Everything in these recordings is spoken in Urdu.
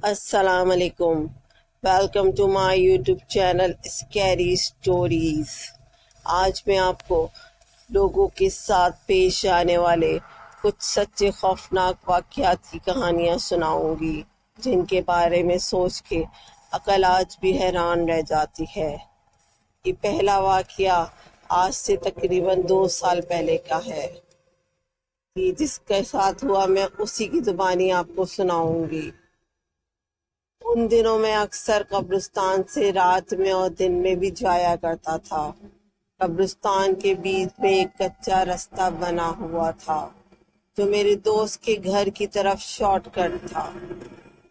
السلام علیکم. Welcome to my YouTube channel scary stories. آج میں آپ کو لوگوں کے ساتھ پیش آنے والے کچھ سچے خوفناک واقعات کی کہانیاں سناؤں گی، جن کے بارے میں سوچ کے عقل آج بھی حیران رہ جاتی ہے. یہ پہلا واقعہ آج سے تقریباً 2 سال پہلے کا ہے. یہ جس کے ساتھ ہوا میں اسی کی زبانی آپ کو سناؤں گی. ان دنوں میں اکثر قبرستان سے رات میں اور دن میں بھی جایا کرتا تھا. قبرستان کے بیچ میں ایک کچا راستہ بنا ہوا تھا جو میرے دوست کے گھر کی طرف شارٹ کٹ تھا.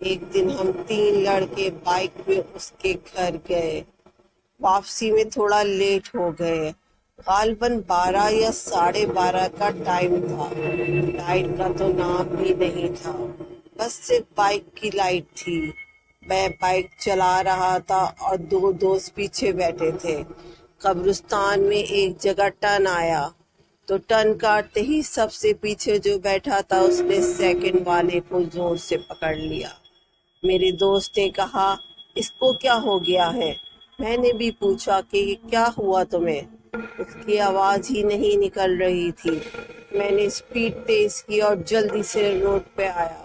ایک دن ہم 3 لڑکے بائک پہ اس کے گھر گئے. واپسی میں تھوڑا لیٹ ہو گئے. غالباً 12 یا 12:30 کا ٹائم تھا. لائٹ کا تو نام بھی نہیں تھا، بس صرف بائک کی لائٹ تھی. میں بائک چلا رہا تھا اور 2 دوست پیچھے بیٹھے تھے. قبرستان میں ایک جگہ ٹرن آیا تو ٹرن کاٹتے ہی سب سے پیچھے جو بیٹھا تھا اس نے سیکنڈ والے کو زور سے پکڑ لیا. میرے دوست نے کہا، اس کو کیا ہو گیا ہے؟ میں نے بھی پوچھا کہ کیا ہوا تمہیں؟ اس کی آواز ہی نہیں نکل رہی تھی. میں نے اسپیڈ تیز کی اور جلدی سے روڈ پہ آیا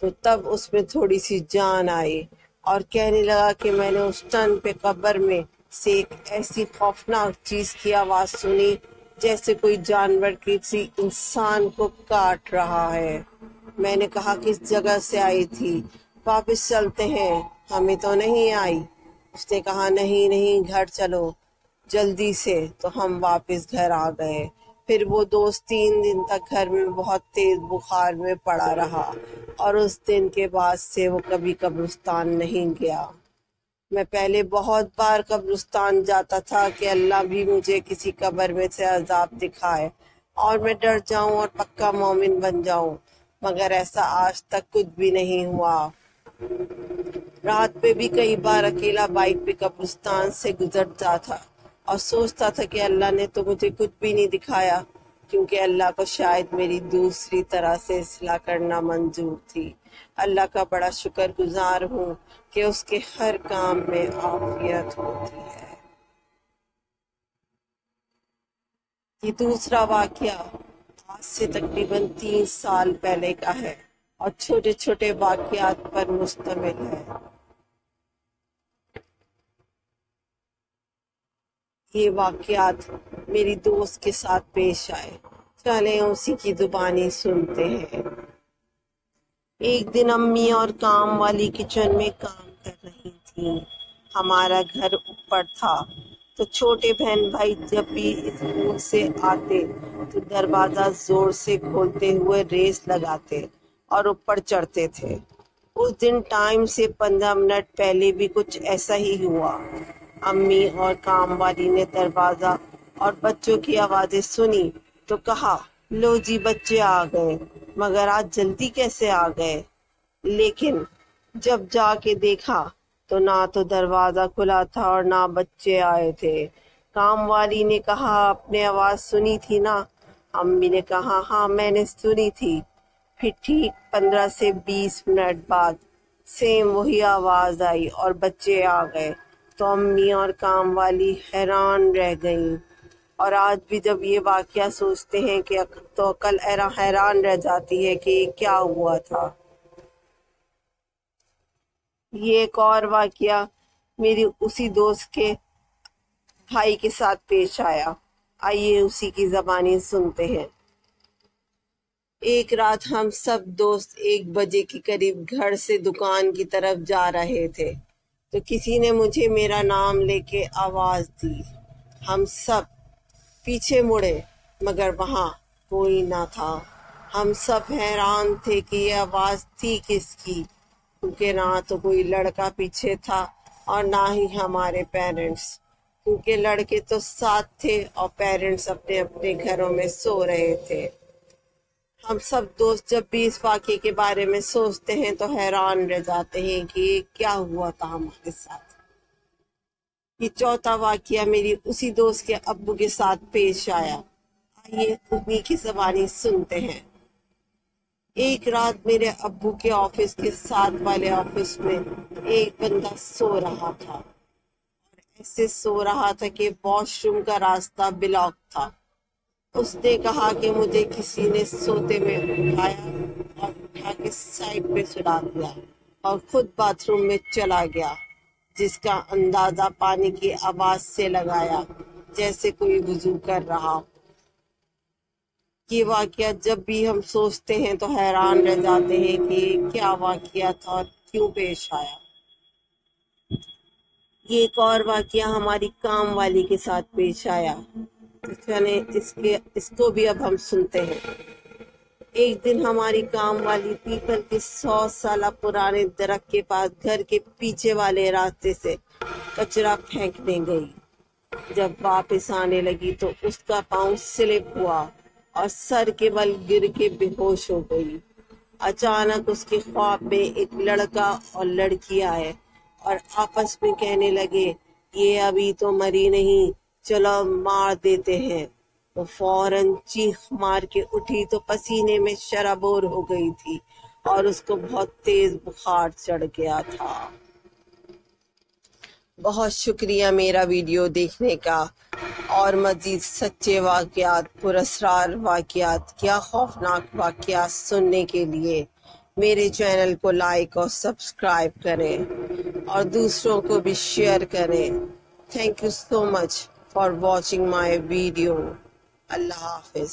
تو تب اس میں تھوڑی سی جان آئی اور کہنے لگا کہ میں نے اس ٹرن پہ قبر میں سے ایک ایسی خوفناک چیز کی آواز سنی جیسے کوئی جانور کسی انسان کو کاٹ رہا ہے. میں نے کہا کس جگہ سے آئی تھی؟ واپس چلتے ہیں. ہمیں تو نہیں آئی. اس نے کہا نہیں گھر چلو جلدی سے. تو ہم واپس گھر آ گئے. پھر وہ دوست 3 دن تک گھر میں بہت تیز بخار میں پڑا رہا اور اس دن کے بعد سے وہ کبھی قبرستان نہیں گیا. میں پہلے بہت بار قبرستان جاتا تھا کہ اللہ بھی مجھے کسی قبر میں سے عذاب دکھائے اور میں ڈر جاؤں اور پکا مومن بن جاؤں، مگر ایسا آج تک کچھ بھی نہیں ہوا. رات میں بھی کئی بار اکیلا بائک پہ قبرستان سے گزرتا تھا اور سوچتا تھا کہ اللہ نے تو مجھے کچھ بھی نہیں دکھایا، کیونکہ اللہ کو شاید میری دوسری طرح سے اصلاح کرنا منظور تھی. اللہ کا بڑا شکر گزار ہوں کہ اس کے ہر کام میں عافیت ہوتی ہے. یہ دوسرا واقعہ آج سے تقریباً 3 سال پہلے کا ہے اور چھوٹے چھوٹے واقعات پر مشتمل ہے. یہ واقعات میری دوست کے ساتھ پیش آئے. چلیں اسی کی زبانی سنتے ہیں. ایک دن امی اور کام والی کچن میں کام کر رہی تھیں. ہمارا گھر اوپر تھا تو چھوٹے بہن بھائی جب بھی اسکول سے آتے تو دروازہ زور سے کھولتے ہوئے ریس لگاتے اور اوپر چڑھتے تھے. اس دن ٹائم سے 15 منٹ پہلے بھی کچھ ایسا ہی ہوا. امی اور کام والی نے دروازہ اور بچوں کی آوازیں سنی تو کہا، لو جی بچے آ گئے، مگر آج جلدی کیسے آ گئے؟ لیکن جب جا کے دیکھا تو نہ تو دروازہ کھلا تھا اور نہ بچے آئے تھے. کام والی نے کہا، آپ نے آواز سنی تھی نا؟ امی نے کہا، ہاں میں نے سنی تھی. پھر ٹھیک 15 سے 20 منٹ بعد سیم وہی آواز آئی اور بچے آ گئے تو امی اور کام والی حیران رہ گئیں. اور آج بھی جب یہ واقعہ سوچتے ہیں کہ تو عقل حیران رہ جاتی ہے کہ یہ کیا ہوا تھا. یہ ایک اور واقعہ میری اسی دوست کے بھائی کے ساتھ پیش آیا. آئیے اسی کی زبانی سنتے ہیں. ایک رات ہم سب دوست 1 بجے کے قریب گھر سے دکان کی طرف جا رہے تھے تو کسی نے مجھے میرا نام لے کے آواز دی. ہم سب پیچھے مڑے مگر وہاں کوئی نہ تھا. ہم سب حیران تھے کہ یہ آواز تھی کس کی، کیونکہ نہ تو کوئی لڑکا پیچھے تھا اور نہ ہی ہمارے پیرنٹس، کیونکہ لڑکے تو ساتھ تھے اور پیرنٹس اپنے اپنے گھروں میں سو رہے تھے. ہم سب دوست جب بھی اس واقعے کے بارے میں سوچتے ہیں تو حیران رہ جاتے ہیں کہ یہ کیا ہوا تھا ہمارے ساتھ. یہ چوتھا واقعہ میری اسی دوست کے ابو کے ساتھ پیش آیا. آئیے انہی کی زبانی سنتے ہیں. ایک رات میرے ابو کے آفس کے ساتھ والے آفس میں ایک بندہ سو رہا تھا، ایسے سو رہا تھا کہ واش روم کا راستہ بلاک تھا۔ اس نے کہا کہ مجھے کسی نے سوتے میں اٹھایا اور اٹھا کے سائڈ پہ سلا دیا اور خود باتھ روم میں چلا گیا، جس کا اندازہ پانی کی آواز سے لگایا جیسے کوئی وضو کر رہا۔ یہ واقعہ جب بھی ہم سوچتے ہیں تو حیران رہ جاتے ہیں کہ یہ کیا واقعہ تھا اور کیوں پیش آیا۔ یہ ایک اور واقعہ ہماری کام والی کے ساتھ پیش آیا، اس کو بھی اب ہم سنتے ہیں۔ ایک دن ہماری کام والی پیپل کے 100 سالہ پرانے درخت کے پاس گھر کے پیچھے والے راستے سے کچرا پھینکنے گئی۔ جب واپس آنے لگی تو اس کا پاؤں سلپ ہوا اور سر کے بل گر کے بے ہوش ہو گئی۔ اچانک اس کے خواب میں ایک لڑکا اور لڑکی آئے اور آپس میں کہنے لگے، یہ ابھی تو مری نہیں، چلو مار دیتے ہیں۔ وہ فوراً چیخ مار کے اٹھی تو پسینے میں شرابور ہو گئی تھی اور اس کو بہت تیز بخار چڑھ گیا تھا۔ بہت شکریہ میرا ویڈیو دیکھنے کا، اور مزید سچے واقعات، پراسرار واقعات یا خوفناک واقعات سننے کے لیے میرے چینل کو لائک اور سبسکرائب کریں اور دوسروں کو بھی شیئر کریں۔ Thank you so much for watching my video. اللہ حافظ۔